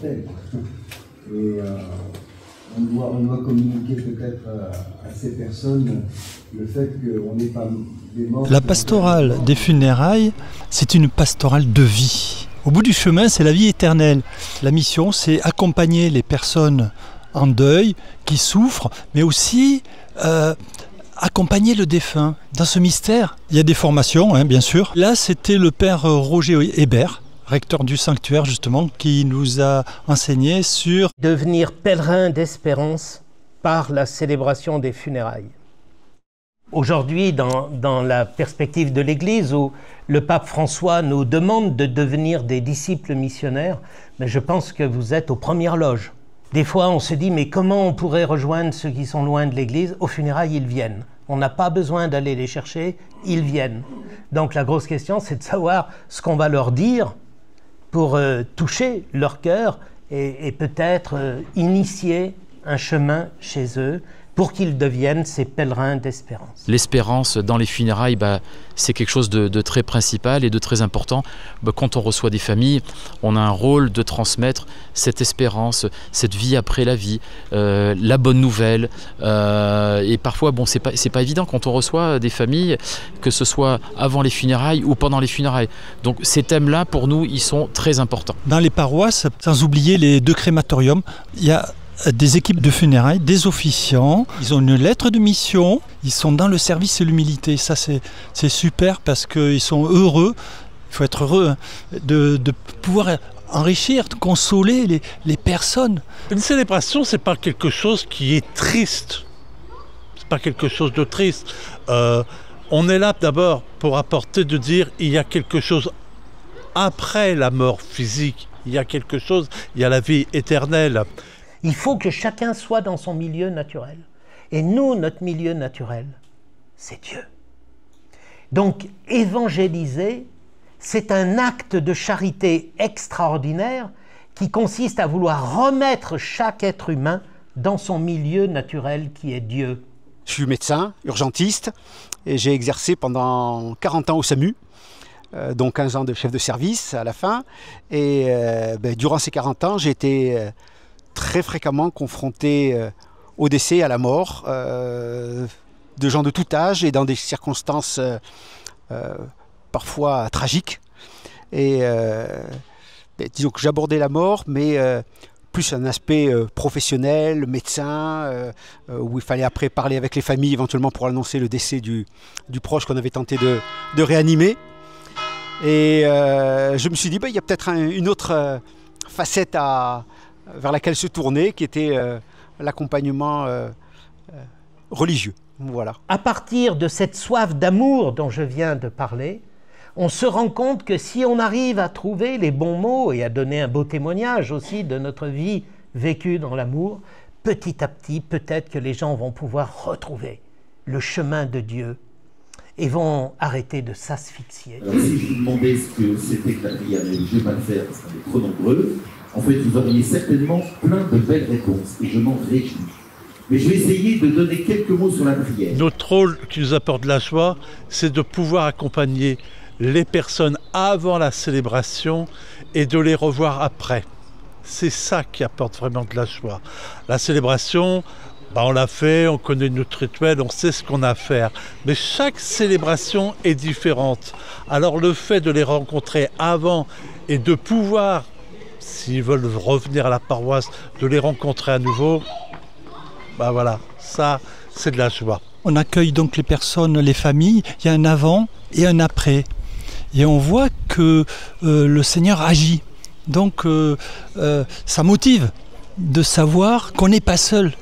mortels. Et on doit communiquer peut-être à ces personnes le fait qu'on n'est pas des morts. La pastorale des funérailles, c'est une pastorale de vie. Au bout du chemin, c'est la vie éternelle. La mission, c'est accompagner les personnes en deuil, qui souffrent, mais aussi accompagner le défunt. Dans ce mystère, il y a des formations, hein, bien sûr. Là, c'était le père Roger Hébert, recteur du sanctuaire justement, qui nous a enseigné sur devenir pèlerin d'espérance par la célébration des funérailles. Aujourd'hui, dans la perspective de l'Église, où le pape François nous demande de devenir des disciples missionnaires, mais je pense que vous êtes aux premières loges. Des fois, on se dit, mais comment on pourrait rejoindre ceux qui sont loin de l'Église? Aux funérailles, ils viennent. On n'a pas besoin d'aller les chercher, ils viennent. Donc la grosse question, c'est de savoir ce qu'on va leur dire pour toucher leur cœur et peut-être initier un chemin chez eux pour qu'ils deviennent ces pèlerins d'espérance. L'espérance dans les funérailles, c'est quelque chose de très principal et de très important. Quand on reçoit des familles, on a un rôle de transmettre cette espérance, cette vie après la vie, la bonne nouvelle. Et parfois, c'est pas évident quand on reçoit des familles, que ce soit avant les funérailles ou pendant les funérailles. Donc ces thèmes-là, pour nous, ils sont très importants. Dans les paroisses, sans oublier les 2 crématoriums, il y a des équipes de funérailles, des officiants, ils ont une lettre de mission, ils sont dans le service et l'humilité. Ça c'est super parce qu'ils sont heureux, il faut être heureux de pouvoir enrichir, de consoler les personnes. Une célébration, c'est pas quelque chose qui est triste, c'est pas quelque chose de triste. On est là d'abord pour apporter, de dire il y a quelque chose après la mort physique, il y a quelque chose, il y a la vie éternelle. Il faut que chacun soit dans son milieu naturel. Et nous, notre milieu naturel, c'est Dieu. Donc, évangéliser, c'est un acte de charité extraordinaire qui consiste à vouloir remettre chaque être humain dans son milieu naturel qui est Dieu. Je suis médecin, urgentiste, et j'ai exercé pendant 40 ans au SAMU. Donc 15 ans de chef de service à la fin. Et durant ces 40 ans, j'ai été très fréquemment confronté au décès, à la mort, de gens de tout âge et dans des circonstances parfois tragiques. Et disons que j'abordais la mort, mais plus un aspect professionnel, médecin, où il fallait après parler avec les familles éventuellement pour annoncer le décès du proche qu'on avait tenté de réanimer. Et je me suis dit, il y a peut-être une autre facette vers laquelle se tourner, qui était l'accompagnement religieux. Voilà. À partir de cette soif d'amour dont je viens de parler, on se rend compte que si on arrive à trouver les bons mots et à donner un beau témoignage aussi de notre vie vécue dans l'amour, petit à petit, peut-être que les gens vont pouvoir retrouver le chemin de Dieu et vont arrêter de s'asphyxier. Alors si je vous demandais ce que c'était que la prière, mais je ne vais pas le faire parce qu'on est trop nombreux, en fait vous auriez certainement plein de belles réponses et je m'en réjouis. Mais je vais essayer de donner quelques mots sur la prière. Notre rôle qui nous apporte la joie, c'est de pouvoir accompagner les personnes avant la célébration et de les revoir après. C'est ça qui apporte vraiment de la joie. La célébration, on l'a fait, on connaît notre rituel, on sait ce qu'on a à faire. Mais chaque célébration est différente. Alors le fait de les rencontrer avant et de pouvoir, s'ils veulent revenir à la paroisse, de les rencontrer à nouveau, voilà, ça c'est de la joie. On accueille donc les personnes, les familles, il y a un avant et un après. Et on voit que le Seigneur agit. Donc ça motive de savoir qu'on n'est pas seul.